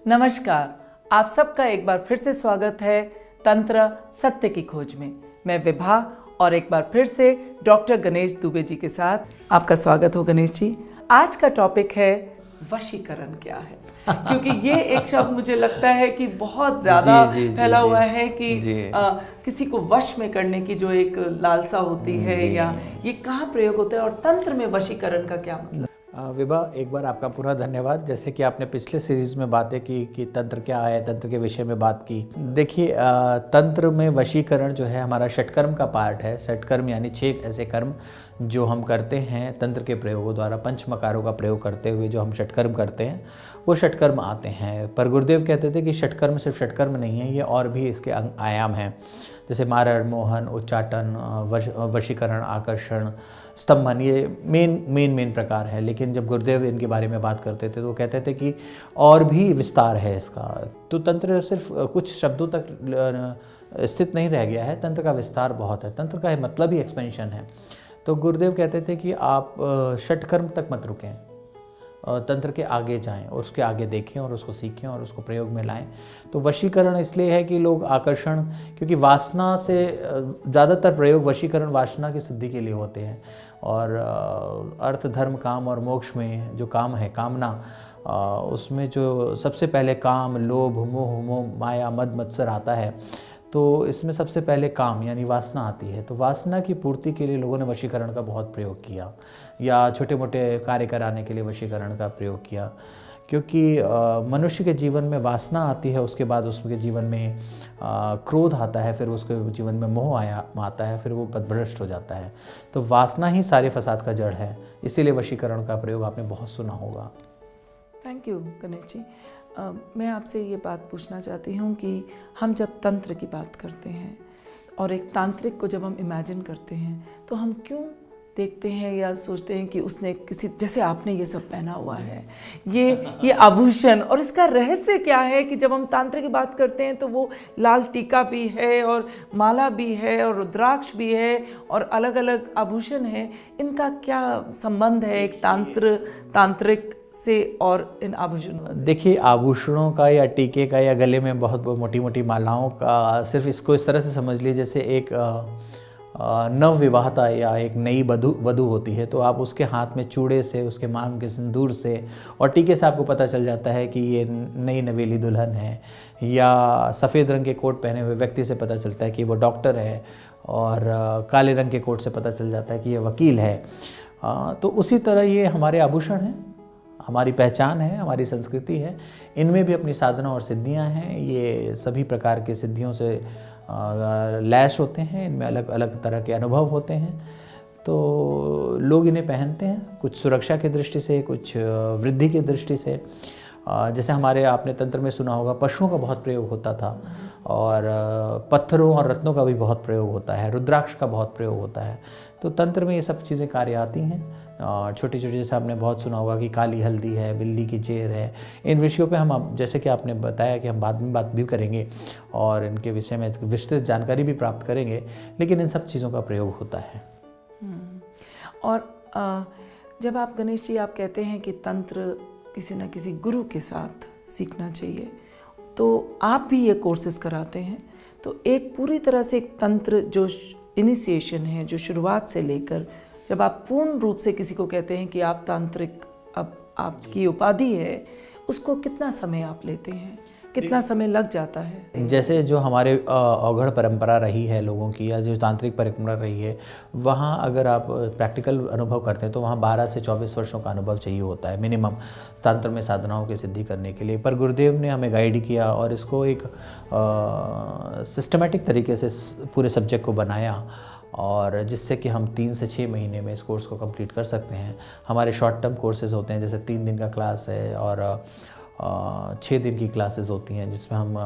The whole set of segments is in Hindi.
नमस्कार, आप सबका एक बार फिर से स्वागत है तंत्र सत्य की खोज में। मैं विभा और एक बार फिर से डॉक्टर गणेश दुबे जी के साथ आपका स्वागत हो। गणेश जी, आज का टॉपिक है वशीकरण क्या है, क्योंकि ये एक शब्द मुझे लगता है कि बहुत ज़्यादा फैला हुआ है कि किसी को वश में करने की जो एक लालसा होती है, या ये कहाँ प्रयोग होता है और तंत्र में वशीकरण का क्या मतलब। विभा, एक बार आपका पूरा धन्यवाद। जैसे कि आपने पिछले सीरीज़ में बातें की कि तंत्र क्या है, तंत्र के विषय में बात की। देखिए, तंत्र में वशीकरण जो है हमारा षटकर्म का पार्ट है। षटकर्म यानी 6 ऐसे कर्म जो हम करते हैं तंत्र के प्रयोगों द्वारा, पंचमकारों का प्रयोग करते हुए जो हम षटकर्म करते हैं वो षटकर्म आते हैं। पर गुरुदेव कहते थे कि षटकर्म सिर्फ षटकर्म नहीं है, ये और भी इसके आयाम हैं, जैसे मारण, मोहन, उच्चाटन, वशीकरण, आकर्षण, स्तंभन। ये मेन प्रकार है। लेकिन जब गुरुदेव इनके बारे में बात करते थे तो वो कहते थे कि और भी विस्तार है इसका। तो तंत्र सिर्फ कुछ शब्दों तक स्थित नहीं रह गया है, तंत्र का विस्तार बहुत है। तंत्र का मतलब ही एक्सपेंशन है। तो गुरुदेव कहते थे कि आप षटकर्म तक मत रुकें, तंत्र के आगे जाएं और उसके आगे देखें और उसको सीखें और उसको प्रयोग में लाएं। तो वशीकरण इसलिए है कि लोग आकर्षण, क्योंकि वासना से ज़्यादातर प्रयोग वशीकरण वासना की सिद्धि के लिए होते हैं। और अर्थ, धर्म, काम और मोक्ष में जो काम है, कामना, उसमें जो सबसे पहले काम, लोभ, मोह, माया, मद, मत्सर आता है। तो इसमें सबसे पहले काम यानी वासना आती है। तो वासना की पूर्ति के लिए लोगों ने वशीकरण का बहुत प्रयोग किया, या छोटे मोटे कार्य कराने के लिए वशीकरण का प्रयोग किया। क्योंकि मनुष्य के जीवन में वासना आती है, उसके बाद उसके जीवन में क्रोध आता है, फिर उसके जीवन में मोह आता है, फिर वो पथभ्रष्ट हो जाता है। तो वासना ही सारे फसाद का जड़ है। इसीलिए वशीकरण का प्रयोग आपने बहुत सुना होगा। Thank you Ganesh ji. मैं आपसे ये बात पूछना चाहती हूँ कि हम जब तंत्र की बात करते हैं और एक तांत्रिक को जब हम इमेजिन करते हैं तो हम क्यों देखते हैं या सोचते हैं कि उसने किसी, जैसे आपने ये सब पहना हुआ है, ये आभूषण, और इसका रहस्य क्या है कि जब हम तांत्रिक की बात करते हैं तो वो लाल टीका भी है और माला भी है और रुद्राक्ष भी है और अलग अलग आभूषण है। इनका क्या संबंध है एक तांत्रिक से और इन आभूषणों से? देखिए, आभूषणों का या टीके का या गले में बहुत मोटी मोटी मालाओं का, सिर्फ इसको इस तरह से समझ लीजिए जैसे एक नव विवाहता या एक नई वधू होती है, तो आप उसके हाथ में चूड़े से, उसके मांग के सिंदूर से और टीके से आपको पता चल जाता है कि ये नई नवेली दुल्हन है। या सफ़ेद रंग के कोट पहने हुए व्यक्ति से पता चलता है कि वो डॉक्टर है, और काले रंग के कोट से पता चल जाता है कि ये वकील है। तो उसी तरह ये हमारे आभूषण हैं, हमारी पहचान है, हमारी संस्कृति है। इनमें भी अपनी साधना और सिद्धियां हैं। ये सभी प्रकार के सिद्धियों से लैस होते हैं, इनमें अलग अलग तरह के अनुभव होते हैं। तो लोग इन्हें पहनते हैं, कुछ सुरक्षा की दृष्टि से, कुछ वृद्धि की दृष्टि से। जैसे हमारे, आपने तंत्र में सुना होगा, पशुओं का बहुत प्रयोग होता था, और पत्थरों और रत्नों का भी बहुत प्रयोग होता है, रुद्राक्ष का बहुत प्रयोग होता है। तो तंत्र में ये सब चीज़ें कार्य आती हैं। छोटी छोटी, जैसे आपने बहुत सुना होगा कि काली हल्दी है, बिल्ली की जेर है। इन विषयों पे हम, जैसे कि आपने बताया कि हम बाद में बात भी करेंगे और इनके विषय में विस्तृत जानकारी भी प्राप्त करेंगे, लेकिन इन सब चीज़ों का प्रयोग होता है। और जब आप गणेश जी, आप कहते हैं कि तंत्र किसी न किसी गुरु के साथ सीखना चाहिए, तो आप भी ये कोर्सेज कराते हैं, तो एक पूरी तरह से एक तंत्र जो इनिशिएशन है, जो शुरुआत से लेकर जब आप पूर्ण रूप से किसी को कहते हैं कि आप तांत्रिक, अब आपकी उपाधि है, उसको कितना समय आप लेते हैं, कितना समय लग जाता है? जैसे जो हमारे अवघड़ परंपरा रही है लोगों की, या जो तांत्रिक परंपरा रही है, वहाँ अगर आप प्रैक्टिकल अनुभव करते हैं तो वहाँ 12 से 24 वर्षों का अनुभव चाहिए होता है मिनिमम, तंत्र में साधनाओं की सिद्धि करने के लिए। पर गुरुदेव ने हमें गाइड किया और इसको एक सिस्टमेटिक तरीके से पूरे सब्जेक्ट को बनाया, और जिससे कि हम 3 से 6 महीने में इस कोर्स को कंप्लीट कर सकते हैं। हमारे शॉर्ट टर्म कोर्सेज होते हैं, जैसे 3 दिन का क्लास है और 6 दिन की क्लासेस होती हैं, जिसमें हम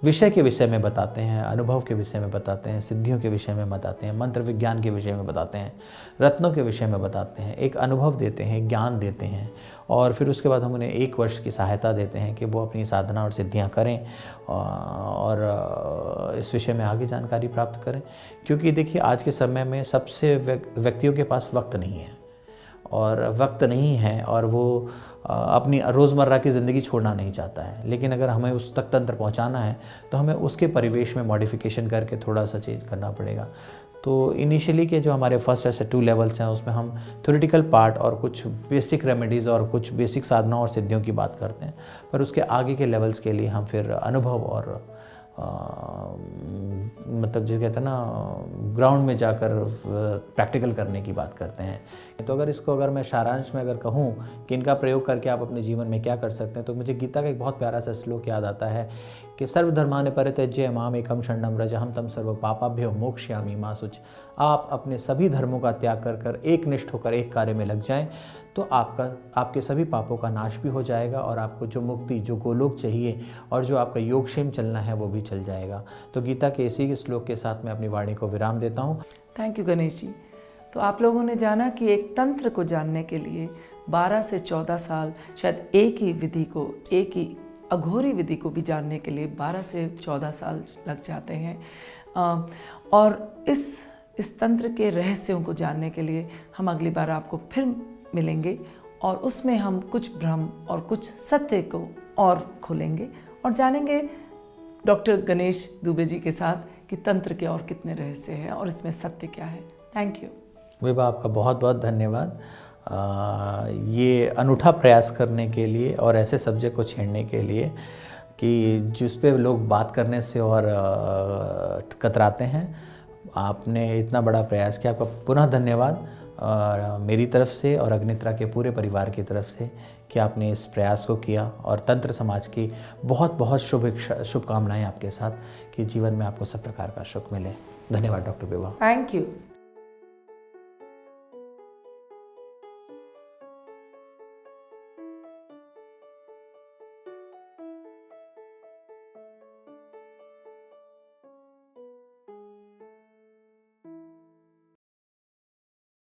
विषय के विषय में बताते हैं, अनुभव के विषय में बताते हैं, सिद्धियों के विषय में बताते हैं, मंत्र विज्ञान के विषय में बताते हैं, रत्नों के विषय में बताते हैं, एक अनुभव देते हैं, ज्ञान देते हैं, और फिर उसके बाद हम उन्हें 1 वर्ष की सहायता देते हैं कि वो अपनी साधना और सिद्धियां करें और इस विषय में आगे जानकारी प्राप्त करें। क्योंकि देखिए, आज के समय में सबसे व्यक्तियों के पास वक्त नहीं है, और वक्त नहीं है और वो अपनी रोज़मर्रा की ज़िंदगी छोड़ना नहीं चाहता है, लेकिन अगर हमें उस तक तंत्र पहुंचाना है तो हमें उसके परिवेश में मॉडिफिकेशन करके थोड़ा सा चेंज करना पड़ेगा। तो इनिशियली के जो हमारे फर्स्ट ऐसे 2 लेवल्स हैं उसमें हम थ्योरेटिकल पार्ट और कुछ बेसिक रेमेडीज़ और कुछ बेसिक साधनाओं और सिद्धियों की बात करते हैं, पर उसके आगे के लेवल्स के लिए हम फिर अनुभव और मतलब जो कहते हैं ना ग्राउंड में जाकर प्रैक्टिकल करने की बात करते हैं। तो अगर मैं सारांश में अगर कहूँ कि इनका प्रयोग करके आप अपने जीवन में क्या कर सकते हैं, तो मुझे गीता का एक बहुत प्यारा सा श्लोक याद आता है कि सर्वधर्मानि परित्यज्य माम एकम शरणं व्रज अहं तं सर्व पापाभ्यो मोक्षयामि मा शुच। आप अपने सभी धर्मों का त्याग कर कर एक निष्ठ होकर एक कार्य में लग जाएं तो आपके सभी पापों का नाश भी हो जाएगा और आपको जो मुक्ति, जो गोलोक चाहिए और जो आपका योगक्षेम चलना है वो भी चल जाएगा। तो गीता के इसी श्लोक के साथ मैं अपनी वाणी को विराम देता हूँ। Thank you Ganesh ji. तो आप लोगों ने जाना कि एक तंत्र को जानने के लिए 12 से 14 साल, शायद एक ही विधि को, एक ही अघोरी विधि को भी जानने के लिए 12 से 14 साल लग जाते हैं। और इस तंत्र के रहस्यों को जानने के लिए हम अगली बार आपको फिर मिलेंगे और उसमें हम कुछ भ्रम और कुछ सत्य को और खोलेंगे और जानेंगे डॉक्टर गणेश दुबे जी के साथ कि तंत्र के और कितने रहस्य हैं और इसमें सत्य क्या है। थैंक यू विभा, आपका बहुत बहुत धन्यवाद ये अनूठा प्रयास करने के लिए और ऐसे सब्जेक्ट को छेड़ने के लिए कि जिस पे लोग बात करने से और कतराते हैं। आपने इतना बड़ा प्रयास किया, आपका पुनः धन्यवाद मेरी तरफ से और अग्नित्रा के पूरे परिवार की तरफ से कि आपने इस प्रयास को किया। और तंत्र समाज की बहुत बहुत शुभकामनाएं आपके साथ कि जीवन में आपको सब प्रकार का सुख मिले। धन्यवाद डॉक्टर विभा। Thank you.